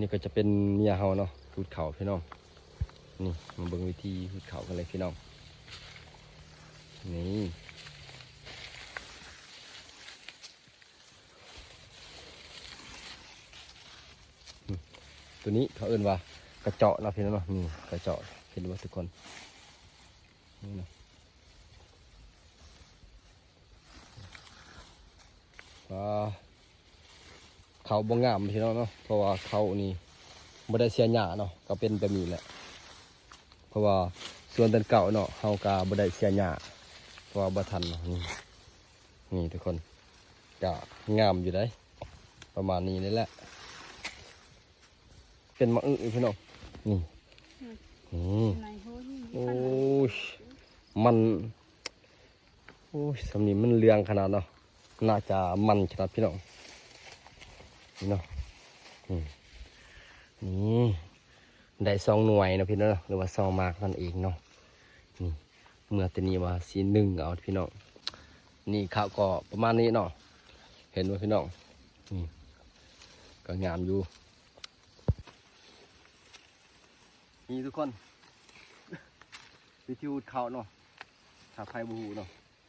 นี่ก็จะเป็นเมียเฮาเนาะพูดเขาพี่น้องนี่มาเบิ่งวิธีพูดเขากันเลยพี่น้องนี่ตัวนี้เขาเอิ้นว่ากระเจาะนะพี่น้องเนาะนี่กระเจาะเห็นว่าทุกคนนี่นะเขาบ่งามพี่น้องเนาะเพราะว่าเขานี่บ่ได้เสียหญ้าเนาะก็เป็นแบบนี้แหละเพราะว่าส่วนต้นเก่าเนาะเฮาก็บ่ได้เสียหญ้าเพราะว่าบ่ทันเนาะนี่ทุกคนก็งามอยู่ได้ประมาณนี้นี่แหละเป็นมะอึพี่น้องนี่โอ้ยมันโอ้ยสำนีมันเรืองขนาดเนาะน่าจะมันขนาดพี่น้องนี่เนาะนี่ได้2 หน่วยนะพี่น้องหรือว่า2 มากนั่นเองเนาะนี่เมื่อตอนนี้ว่าสี1เอาพี่น้องนี่ข้าวก็ประมาณนี้เนาะเห็นว่าพี่น้องนี่ก็งามอยู่นี่ทุกคนวิธีอุดเขาเนาะถ้าไฟบูเนาะ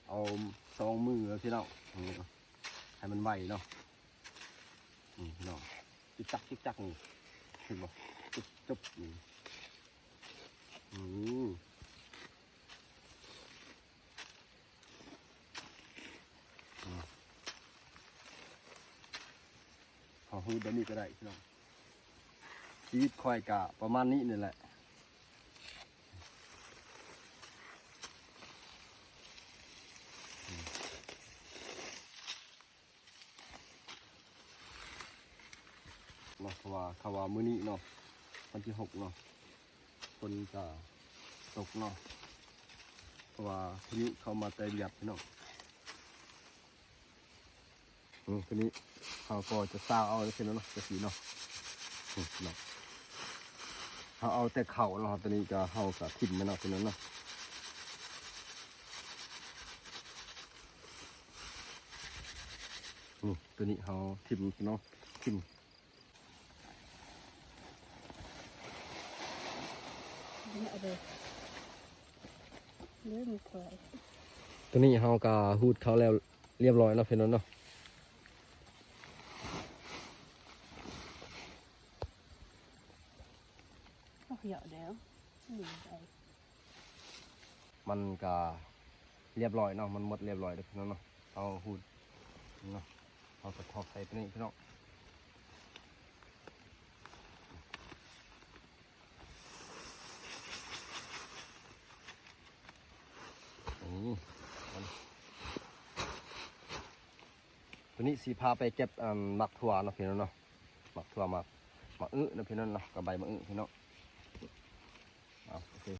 เอา2 มือพี่น้องให้มันไหวเนาะพี่น้องจิ๊กจักจิ๊กจักนี่เห็นบ่จุบนี่เอาหูแบบนี้ก็ได้พี่น้องชีวิตคอยกะประมาณนี้นี่แหละเนาะเพราะว่าเขาว่ามื้อนี้เนาะวันที่6เนาะคนจะตกเนาะเพราะว่าพายุเข้ามาเต็มยับพี่น้องทีนี้เขาก็จะสร้างเอาเช่นนั้นเนาะจะสีเนาะเนาะเขาเอาแต่เข่าเนาะตอนนี้จะเขากับทิ่มไม่เนาะเช่นนั้นเนาะตัวนี้เขาทิ่มเนาะทิ่มตัวนี้เขาก็หูดเขาแล้วเรียบร้อยเนาะเช่นนั้นเนาะมันก็เรียบร้อยเนาะมันหมดเรียบร้อยเลยพี่น้องเนาะเอาหูดเนาะเอาตะขอบใส่ตัวนี้พี่น้องตัวนี้สีพาไปเก็บหมักถั่วเนาะพี่น้องเนาะหมักถั่วหมักนะพี่น้องเนาะกับใบมะอึพี่น้องโอเค